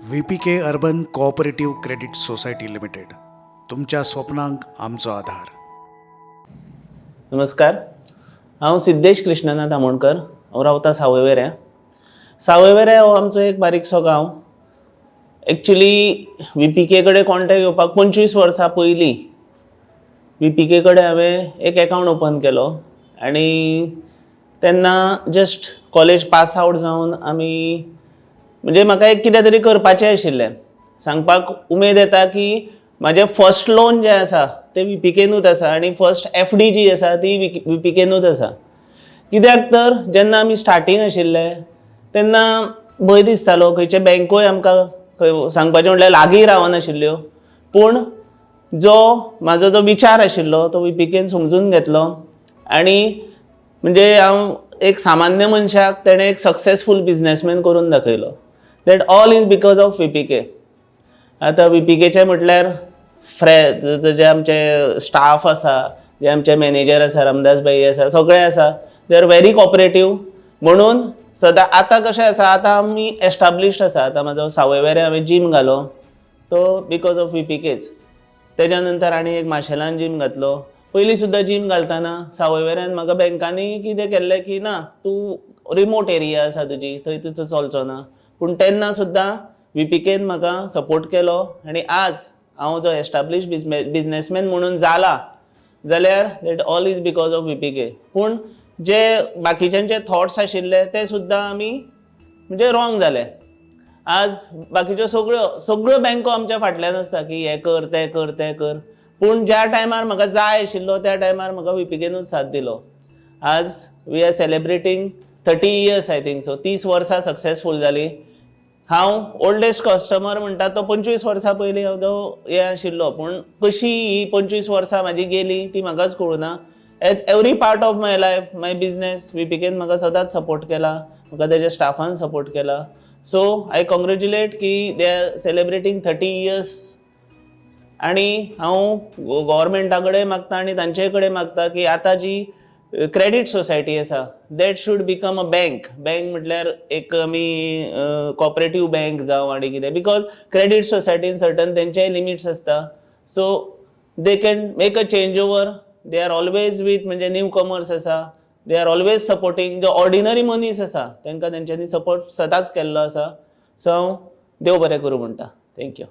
VPK urban cooperative credit society limited, तुमच्या स्वप्नांक आमचो आधार. नमस्कार, हांव सिद्धेश कृष्णनाथ आमोणकर. हांव रावता सावयवेऱ्यां. सावयवेऱ्यां हो आमचो एक बारीकसो गांव. एक्चुली VPK कडेन कॉन्टॅक्ट येवपाक 25 वर्सां पयलीं VPK कडेन हांवें एक अकावंट ओपन केलो आनी तेन्ना जस्ट कॉलेज पास आउट जावन आमी म्हणजे म्हाका एक कितें तरी करपाचें आशिल्लें. सांगपाक उमेद येता की म्हाजें फर्स्ट लोन जें आसा तें VPKनूच आसा आनी फर्स्ट FD जी आसा ती VPKनूच आसा. कित्याक तर जेन्ना आमी स्टार्टींग आशिल्ले तेन्ना भंय दिसतालो, खंयचे बँकोय आमकां सांगपाचें म्हणल्यार लागीं रावनाशिल्ल्यो. पूण म्हाजो जो विचार आशिल्लो तो VPKन समजून घेतलो आनी म्हणजे हांव एक सामान्य मनशाक तेणें एक सक्सेसफूल बिझनेसमॅन करून दाखयलो. That all is because of VPK. आतां VPKचे म्हटल्यार जे आमचे स्टाफ आसा, जे आमचे मॅनेजर आसा, रामदास भाई आसा, सगळे आसा, दे आर व्हेरी कॉपरेटीव. म्हणून सदां आतां कशें आसा, आतां आमी एस्टाब्लिश्ड आसा. आतां म्हाजो सावयवेऱ्यां हांवें जीम घालो तो बिकॉज ऑफ VPKच. तेज्या नंतर आनी एक माशेलान जीम घातलो. पयलीं सुद्दां जीम घालतना सावयवेऱ्यान म्हाका बँकांनी कितें केल्लें की ना, तूं रिमोट एरिया आसा तुजी, थंय तुजो चलचो ना. पूण तेन्ना सुद्दां VPKन म्हाका सपोर्ट केलो आनी आज हांव जो एस्टाब्लिश्ड बिझनेसमॅन म्हणून जाला जाल्यार that all is because of VPK. पूण जे बाकीच्यांचे थॉट्स आशिल्ले ते सुद्दां आमी म्हणजे रॉंग जाले. आज बाकीच्यो सगळ्यो बँको आमच्या फाटल्यान आसता की हें कर, तें कर, तें कर. पूण ज्या टायमार म्हाका जाय आशिल्लो त्या टायमार म्हाका VPKनूच साथ दिलो. आज we are celebrating 30 years I think so. 30 वर्सां सक्सेसफूल जाली. हांव ओल्डेस्ट कस्टमर म्हणटा तो 25 वर्सां पयलीं हांव हें आशिल्लो. पूण कशी ही 25 वर्सां म्हाजी गेली ती म्हाकाच कळुना. At every part of my life, my business, VPKन म्हाका सदांच सपोर्ट केला, म्हाका तेज्या स्टाफान सपोर्ट केला. सो आय कॉंग्रेच्युलेट की दे आर सेलिब्रेटींग 30 years. आनी हांव गव्हर्मेंटा कडेन मागता आनी तांचे कडेन मागता की आतां जी क्रेडीट सोसायटी आसा that should become a bank. Bank म्हटल्यार एक आमी कॉपरेटीव बँक जावं आनी कितें, बिकॉज क्रेडीट सोसायटीन सर्टन तेंचेय लिमिट्स आसता. So they can make a change over. They are always with म्हणजे न्यू कमर्स आसा, दे आर ऑलवेज सपोर्टींग. जो ऑर्डिनरी मनीस आसा तांकां तेंच्यांनी सपोर्ट सदांच केल्लो आसा. सो हांव देव बरें करूं म्हणटा. थँक्यू.